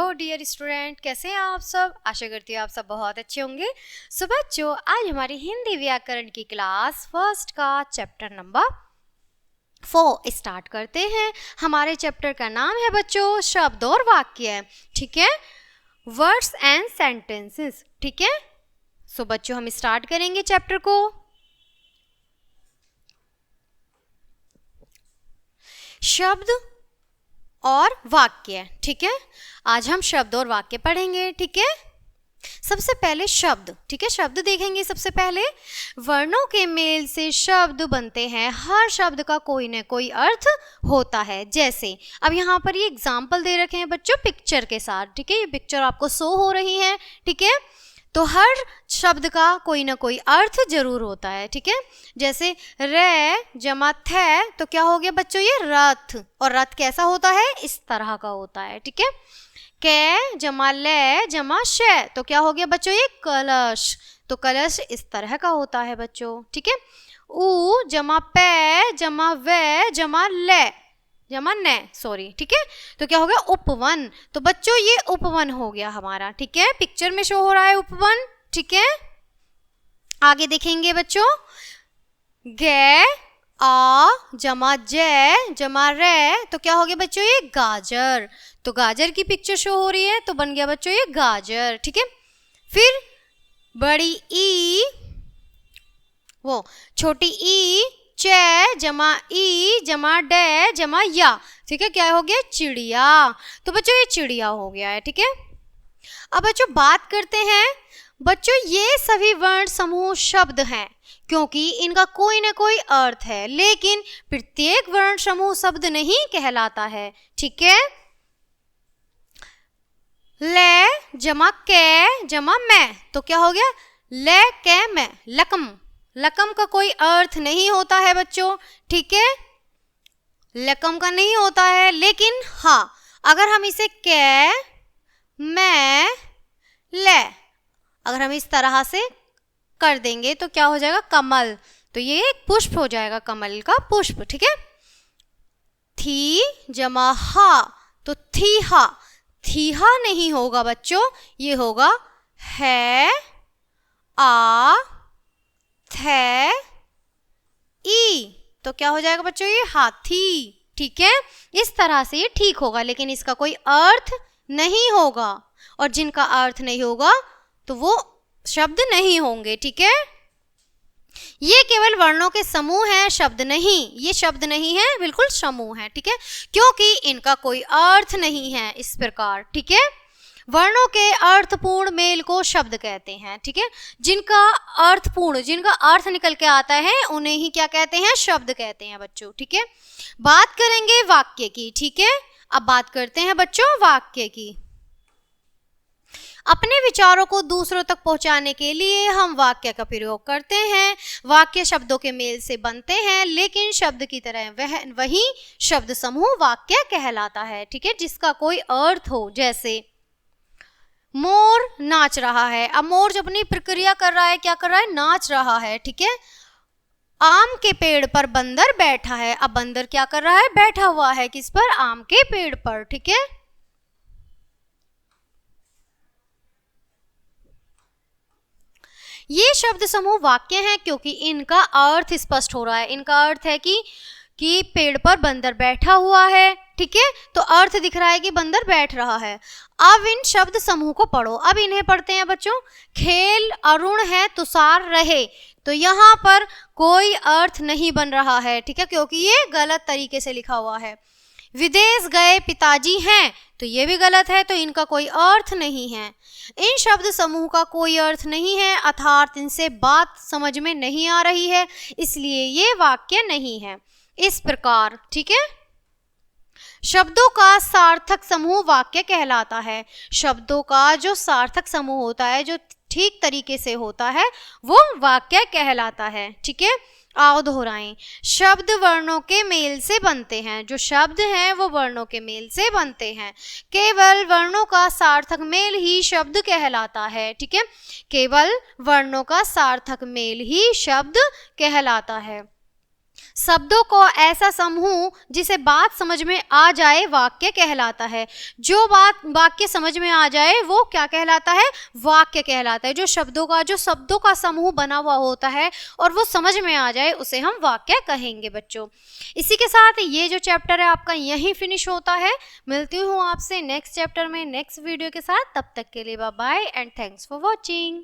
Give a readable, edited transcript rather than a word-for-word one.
Hello dear student, कैसे हैं आप सब। आशा करती हूँ आप सब बहुत अच्छे होंगे। सो बच्चों, आज हमारी हिंदी व्याकरण की क्लास फर्स्ट का चैप्टर नंबर 4 स्टार्ट करते हैं। हमारे चैप्टर का नाम है बच्चों शब्द और वाक्य, ठीक है, वर्ड्स एंड सेंटेंसेस, ठीक है। सो बच्चों, हम स्टार्ट करेंगे चैप्टर को। शब्द और वाक्य, ठीक है। आज हम शब्द और वाक्य पढ़ेंगे, ठीक है। सबसे पहले शब्द, ठीक है, शब्द देखेंगे। सबसे पहले वर्णों के मेल से शब्द बनते हैं। हर शब्द का कोई न कोई अर्थ होता है। जैसे अब यहाँ पर ये एग्जाम्पल दे रखे हैं बच्चों पिक्चर के साथ, ठीक है। ये पिक्चर आपको शो हो रही है, ठीक है। तो हर शब्द का कोई ना कोई अर्थ जरूर होता है, ठीक है। जैसे रे जमा थे, तो क्या हो गया बच्चों, ये रथ। और रथ कैसा होता है, इस तरह का होता है, ठीक है। के जमा ले जमा शे, तो क्या हो गया बच्चों, ये कलश। तो कलश इस तरह का होता है बच्चों, ठीक है। ऊ जमा पे जमा वे जमा ले जमा ने, सॉरी, ठीक है। तो क्या हो गया, उपवन। तो बच्चों ये उपवन हो गया हमारा, ठीक है। पिक्चर में शो हो रहा है उपवन, ठीक है। आगे देखेंगे बच्चों, गे आ जमा जे जमा रे, तो क्या हो गया बच्चों, ये गाजर। तो गाजर की पिक्चर शो हो रही है, तो बन गया बच्चों ये गाजर, ठीक है। फिर बड़ी ई वो छोटी ई चे जमा ई जमा डे जमा या, ठीक है, क्या हो गया, चिड़िया। तो बच्चों ये चिड़िया हो गया है, ठीक है। अब बच्चों बात करते हैं बच्चों, ये सभी वर्ण समूह शब्द हैं क्योंकि इनका कोई ना कोई अर्थ है, लेकिन प्रत्येक वर्ण समूह शब्द नहीं कहलाता है, ठीक है। ले जमा के जमा मैं, तो क्या हो गया, ले के मैं, लकम। लकम का कोई अर्थ नहीं होता है बच्चों, ठीक है, लकम का नहीं होता है। लेकिन हाँ, अगर हम इसे के मैं ले, अगर हम इस तरह से कर देंगे तो क्या हो जाएगा, कमल। तो ये एक पुष्प हो जाएगा, कमल का पुष्प, ठीक है। थी जमा हा, तो थी हा, थी हा नहीं होगा बच्चों, ये होगा है आ थे ई, तो क्या हो जाएगा बच्चों, ये हाथी, ठीक है। इस तरह से ये ठीक होगा, लेकिन इसका कोई अर्थ नहीं होगा, और जिनका अर्थ नहीं होगा तो वो शब्द नहीं होंगे, ठीक है। ये केवल वर्णों के समूह हैं, शब्द नहीं। ये शब्द नहीं है, बिल्कुल समूह है, ठीक है, क्योंकि इनका कोई अर्थ नहीं है इस प्रकार, ठीक है। वर्णों के अर्थपूर्ण मेल को शब्द कहते हैं, ठीक है। जिनका अर्थपूर्ण, जिनका अर्थ निकल के आता है, उन्हें ही क्या कहते हैं, शब्द कहते हैं बच्चों, ठीक है। बात करेंगे वाक्य की, ठीक है। अब बात करते हैं बच्चों वाक्य की। अपने विचारों को दूसरों तक पहुंचाने के लिए हम वाक्य का प्रयोग करते हैं। वाक्य शब्दों के मेल से बनते हैं, लेकिन शब्द की तरह वही शब्द समूह वाक्य कहलाता है, ठीक है, जिसका कोई अर्थ हो। जैसे मोर नाच रहा है। अब मोर जब अपनी प्रक्रिया कर रहा है, क्या कर रहा है, नाच रहा है, ठीक है। आम के पेड़ पर बंदर बैठा है। अब बंदर क्या कर रहा है, बैठा हुआ है किस पर, आम के पेड़ पर, ठीक है। ये शब्द समूह वाक्य हैं क्योंकि इनका अर्थ स्पष्ट हो रहा है। इनका अर्थ है कि पेड़ पर बंदर बैठा हुआ है, ठीक है। तो अर्थ दिख रहा है कि बंदर बैठ रहा है। अब इन शब्द समूह को पढ़ो। अब इन्हें पढ़ते हैं बच्चों। खेल अरुण है तुषार रहे, तो यहाँ पर कोई अर्थ नहीं बन रहा है, ठीक है, क्योंकि ये गलत तरीके से लिखा हुआ है। विदेश गए पिताजी हैं, तो ये भी गलत है, तो इनका कोई अर्थ नहीं है। इन शब्द समूह का कोई अर्थ नहीं है, अर्थात इनसे बात समझ में नहीं आ रही है, इसलिए ये वाक्य नहीं है। इस प्रकार, ठीक है, शब्दों का सार्थक समूह वाक्य कहलाता है। शब्दों का जो सार्थक समूह होता है, जो ठीक तरीके से होता है, वो वाक्य कहलाता है, ठीक है। आओ दोहराएं। शब्द वर्णों के मेल से बनते हैं। जो शब्द हैं वो वर्णों के मेल से बनते हैं। केवल वर्णों का सार्थक मेल ही शब्द कहलाता है, ठीक है। केवल वर्णों का सार्थक मेल ही शब्द कहलाता है। शब्दों को ऐसा समूह जिसे बात समझ में आ जाए वाक्य कहलाता है। जो बात वाक्य समझ में आ जाए वो क्या कहलाता है? वाक्य कहलाता है। जो शब्दों का समूह बना हुआ होता है और वो समझ में आ जाए उसे हम वाक्य कहेंगे बच्चों। इसी के साथ ये जो चैप्टर है आपका यहीं फिनिश होता है। मिलती हूँ आपसे नेक्स्ट चैप्टर में नेक्स्ट वीडियो के साथ। तब तक के लिए bye bye and thanks for watching.